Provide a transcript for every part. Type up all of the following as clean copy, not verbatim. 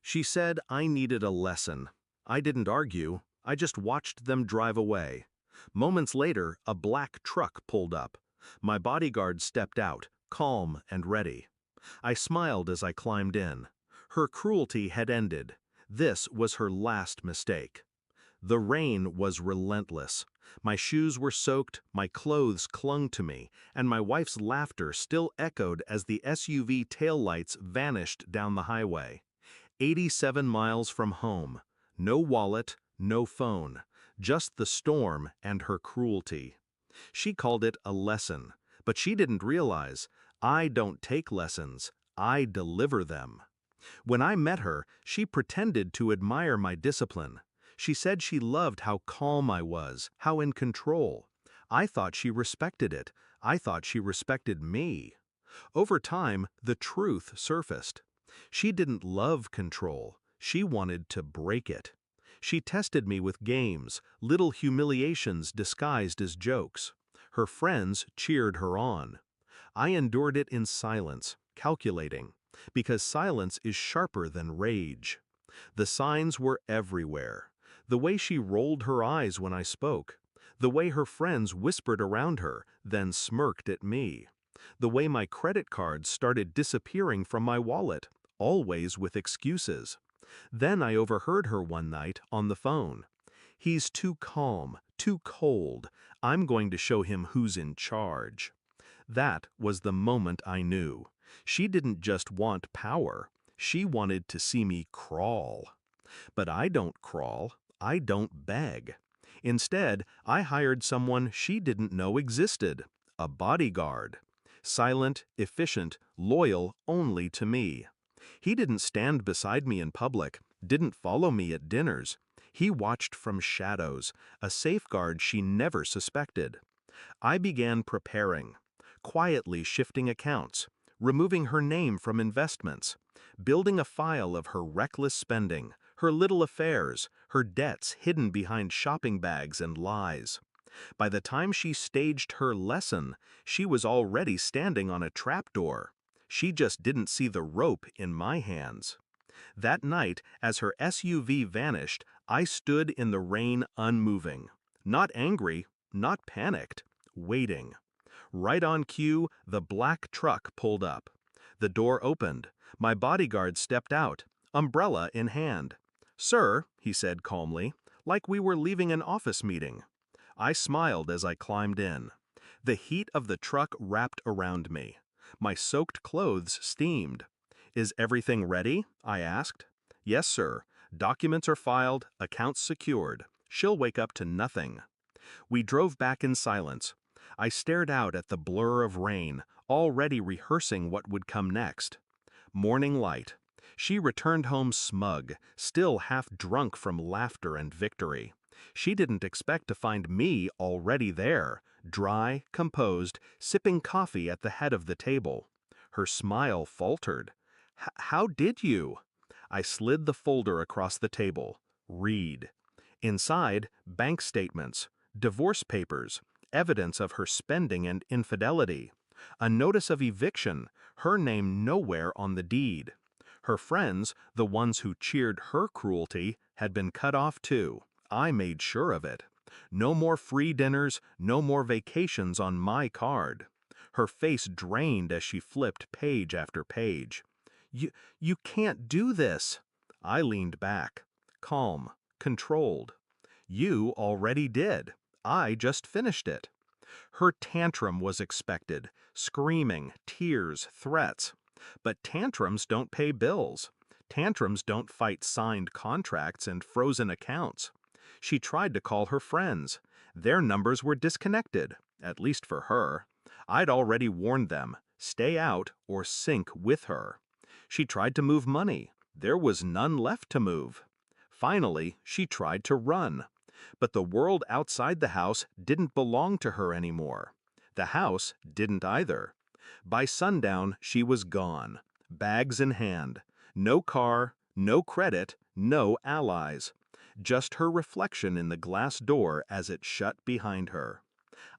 She said I needed a lesson. I didn't argue, I just watched them drive away. Moments later, a black truck pulled up. My bodyguard stepped out, calm and ready. I smiled as I climbed in. Her cruelty had ended. This was her last mistake. The rain was relentless. My shoes were soaked, my clothes clung to me, and my wife's laughter still echoed as the SUV taillights vanished down the highway. 87 miles from home. No wallet, no phone. Just the storm and her cruelty. She called it a lesson, but she didn't realize I don't take lessons, I deliver them. When I met her, she pretended to admire my discipline. She said she loved how calm I was, how in control. I thought she respected it. I thought she respected me. Over time, the truth surfaced. She didn't love control. She wanted to break it. She tested me with games, little humiliations disguised as jokes. Her friends cheered her on. I endured it in silence, calculating, because silence is sharper than rage. The signs were everywhere. The way she rolled her eyes when I spoke. The way her friends whispered around her, then smirked at me. The way my credit cards started disappearing from my wallet, always with excuses. Then I overheard her one night on the phone. "He's too calm, too cold. I'm going to show him who's in charge." That was the moment I knew. She didn't just want power. She wanted to see me crawl. But I don't crawl. I don't beg. Instead, I hired someone she didn't know existed. A bodyguard. Silent, efficient, loyal only to me. He didn't stand beside me in public, didn't follow me at dinners. He watched from shadows, a safeguard she never suspected. I began preparing, quietly shifting accounts, removing her name from investments, building a file of her reckless spending, her little affairs, her debts hidden behind shopping bags and lies. By the time she staged her lesson, she was already standing on a trapdoor. She just didn't see the rope in my hands. That night, as her SUV vanished, I stood in the rain unmoving. Not angry, not panicked, waiting. Right on cue, the black truck pulled up. The door opened. My bodyguard stepped out, umbrella in hand. "Sir," he said calmly, like we were leaving an office meeting. I smiled as I climbed in. The heat of the truck wrapped around me. My soaked clothes steamed. "Is everything ready?" I asked. "Yes, sir. Documents are filed, accounts secured. She'll wake up to nothing." We drove back in silence. I stared out at the blur of rain, already rehearsing what would come next. Morning light. She returned home smug, still half drunk from laughter and victory. She didn't expect to find me already there, dry, composed, sipping coffee at the head of the table. Her smile faltered. "How did you?" I slid the folder across the table. Read. Inside, bank statements, divorce papers, evidence of her spending and infidelity. A notice of eviction, her name nowhere on the deed. Her friends, the ones who cheered her cruelty, had been cut off too. I made sure of it. No more free dinners, no more vacations on my card. Her face drained as she flipped page after page. You can't do this." I leaned back, calm, controlled. "You already did. I just finished it." Her tantrum was expected, screaming, tears, threats. But tantrums don't pay bills. Tantrums don't fight signed contracts and frozen accounts. She tried to call her friends. Their numbers were disconnected, at least for her. I'd already warned them, stay out or sink with her. She tried to move money. There was none left to move. Finally, she tried to run. But the world outside the house didn't belong to her anymore. The house didn't either. By sundown, she was gone, bags in hand. No car, no credit, no allies. Just her reflection in the glass door as it shut behind her.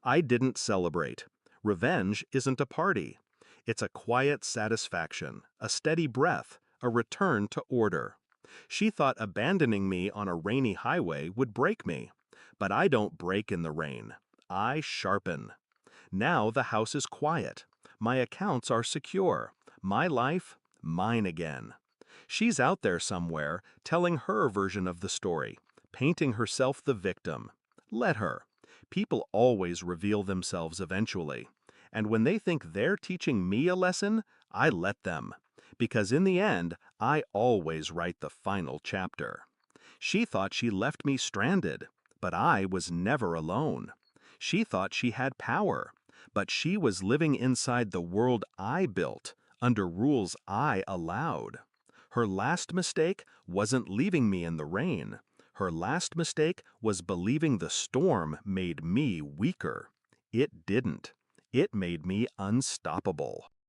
I didn't celebrate. Revenge isn't a party. It's a quiet satisfaction, a steady breath, a return to order. She thought abandoning me on a rainy highway would break me. But I don't break in the rain. I sharpen. Now the house is quiet. My accounts are secure. My life, mine again. She's out there somewhere, telling her version of the story, painting herself the victim. Let her. People always reveal themselves eventually. And when they think they're teaching me a lesson, I let them. Because in the end, I always write the final chapter. She thought she left me stranded, but I was never alone. She thought she had power, but she was living inside the world I built, under rules I allowed. Her last mistake wasn't leaving me in the rain. Her last mistake was believing the storm made me weaker. It didn't. It made me unstoppable.